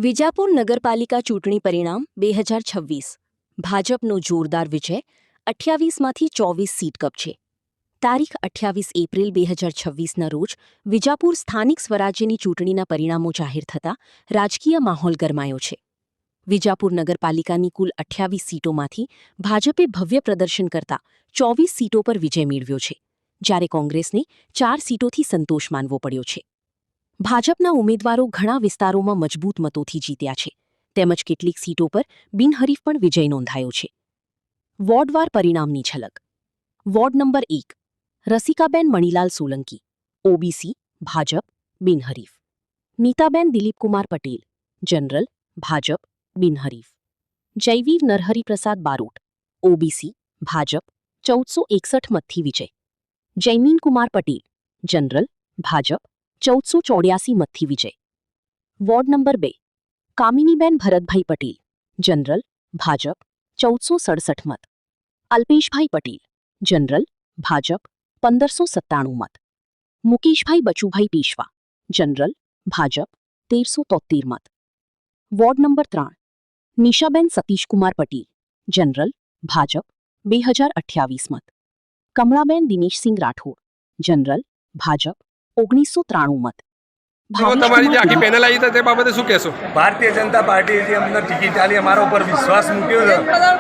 વિજાપુર નગરપાલિકા ચૂંટણી પરિણામ 2026 ભાજપનો જોરદાર વિજય 28માંથી 24 સીટ કબજે તારીખ 28 એપ્રિલ 2026ના રોજ વિજાપુર સ્થાનિક સ્વરાજ્યની ચૂંટણીના પરિણામો જાહેર થતાં રાજકીય માહોલ ગરમાયો છે। વિજાપુર નગરપાલિકાની કુલ 28 સીટોમાંથી ભાજપે ભવ્ય પ્રદર્શન કરતા 24 સીટો પર વિજય મેળવ્યો છે, જ્યારે કોંગ્રેસને 4 સીટોથી સંતોષ માનવો પડ્યો છે। ભાજપના ઉમેદવારો ઘણા વિસ્તારોમાં મજબૂત મતોથી જીત્યા છે, તેમજ કેટલીક સીટો પર બિનહરીફ પણ વિજય નોંધાયો છે। વોર્ડવાર પરિણામની ઝલક। Ward number 1 Rasikaben Manilal Solanki OBC Bhajap બિનહરીફ। નીતાબેન દિલીપકુમાર પટેલ જનરલ ભાજપ બિનહરીફ। જયવીર નરહરિપ્રસાદ બારોટ ઓબીસી ભાજપ 1461 મતથી વિજય। જયમીન કુમાર પટેલ જનરલ ભાજપ 1484 મતથી વિજય। Ward number 2 Kaminiben Bharatbhai Patel general Bhajap 1467 મત। અલ્પેશભાઈ પટેલ જનરલ ભાજપ 1597 મત। મુકેશભાઈ બચુભાઈ પેશવા જનરલ ભાજપ 1373 મત। Ward number 3 Nishaben Satishkumar Patel general Bhajap 2028 મત। કમળાબેન દિનેશસિંહ રાઠોડ જનરલ ભાજપ 1993 મત। તમારી જે આખી પેનલ આવી તે બાબતે શું કહેશો? ભારતીય જનતા પાર્ટીએ અમને ટિકિટ આલી અમારા ઉપર વિશ્વાસ મૂક્યો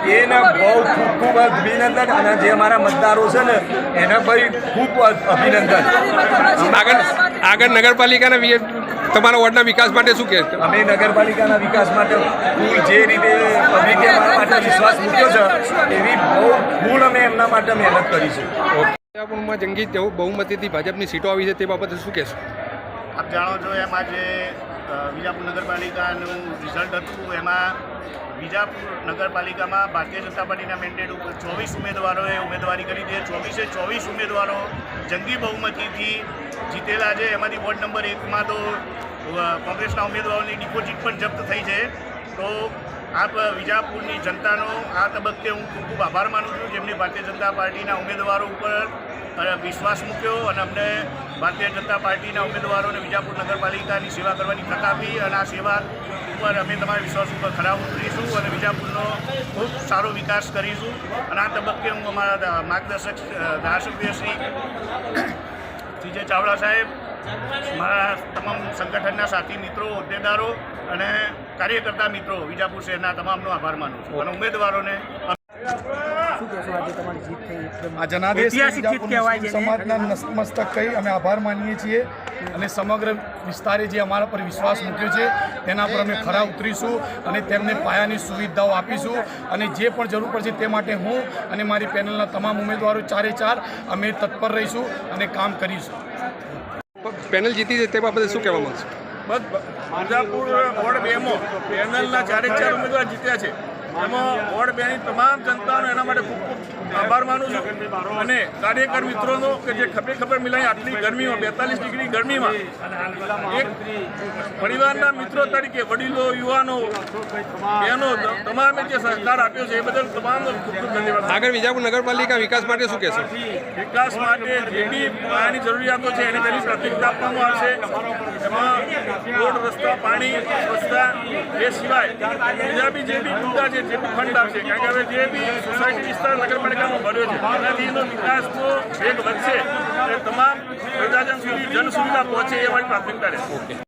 છે એને બહુ ખૂબ ખૂબ અભિનંદન, અને જે અમારા મતદારો છે ને એને ભાઈ ખૂબ અભિનંદન। આગળ નગરપાલિકાના તમારા વોર્ડના વિકાસ માટે શું કહે? અમે નગરપાલિકાના વિકાસ માટે ફૂલ જે રીતે પબ્લિકે અમારા માટે વિશ્વાસ મૂક્યો છે એવી બહુ ફૂલ અમે એમના માટે મહેનત કરીશું। વિજાપુરમાં જંગી બહુમતીથી ભાજપની સીટો આવી છે તે બાબતે શું કહેશો? આપ જાણો છો એમ આજે વિજાપુર નગરપાલિકાનું રિઝલ્ટ હતું, એમાં વિજાપુર નગરપાલિકામાં ભારતીય જનતા પાર્ટીના મેન્ડેટ ઉપર 24 ઉમેદવારોએ ઉમેદવારી કરી છે। 24 ઉમેદવારો જંગી બહુમતીથી જીતેલા છે। એમાંથી વોર્ડ નંબર 1માં તો કોંગ્રેસના ઉમેદવારોની ડિપોઝિટ પણ જપ્ત થઈ છે। તો આપ વિજાપુરની જનતાનો આ તબક્કે હું ખૂબ ખૂબ આભાર માનું છું, જેમને ભારતીય જનતા પાર્ટીના ઉમેદવારો ઉપર વિશ્વાસ મૂક્યો અને અમને ભારતીય જનતા પાર્ટીના ઉમેદવારોને વિજાપુર નગરપાલિકાની સેવા કરવાની તક આપી, અને આ સેવા ઉપર અમે તમારા વિશ્વાસ ઉપર ખરા ઉતરીશું અને વિજાપુરનો ખૂબ સારો વિકાસ કરીશું। અને આ તબક્કે હું અમારા માર્ગદર્શક ધારાસભ્ય શ્રી જે ચાવડા સાહેબ, મારા તમામ સંગઠનના સાથી મિત્રો, હોદ્દેદારો અને કાર્યકર્તા મિત્રો વિજાપુર શહેરના તમામનો આભાર માનું છું અને ઉમેદવારોને આ જનાદેશ સમાજના નતમસ્તક કહી અમે આભાર માનીએ છીએ, અને સમગ્ર વિસ્તારે જે અમારા પર વિશ્વાસ મૂક્યો છે તેના પર અમે ખરા ઉતરીશું અને તેમને પાયાની સુવિધાઓ આપીશું, અને જે પણ જરૂર પડશે તે માટે હું અને મારી પેનલના તમામ ઉમેદવારો 4 અમે તત્પર રહીશું અને કામ કરીશું। પેનલ જીતી તે બાબતે શું કહેવા માંગશો? બસ વિજાપુર વોર્ડ 2માં પેનલના 4 ઉમેદવાર જીત્યા છે। એમાં વોર્ડ 2ની તમામ જનતાનો એના માટે ખૂબ ખૂબ આભાર માનું છું, અને કાર્યકર મિત્રોનો કે જે ખબર મિલાઈ આટલી ગરમીમાં 42 ડિગ્રી ગરમીમાં એક પરિવારના મિત્રો તરીકે વડીલો, યુવાનો, બહેનો તમામે જે સહકાર આપ્યો છે એ બદલ તમામનો ખૂબ ખૂબ ધન્યવાદ। આગળ વિજાપુર નગરપાલિકા વિકાસ માટે શું કહેશો? વિકાસ માટે જે બી પાયાની જરૂરિયાતો છે એને તેની પ્રાથમિકતા આપવામાં આવશે। એમાં રોડ, રસ્તા, પાણી, સ્વચ્છતા એ સિવાય બીજા બી જે બી મુદ્દા છે, જે બી ફંડ આવશે, કારણ કે હવે જે બી સોસાયટી વિસ્તાર નગરપાલિકામાં ભર્યો છે એનાથી એનો વિકાસનો વેગ વધશે, તમામ પ્રજાજન સુધી જન સુવિધા પહોંચે એ મારી પ્રાથમિકતા રહેશે।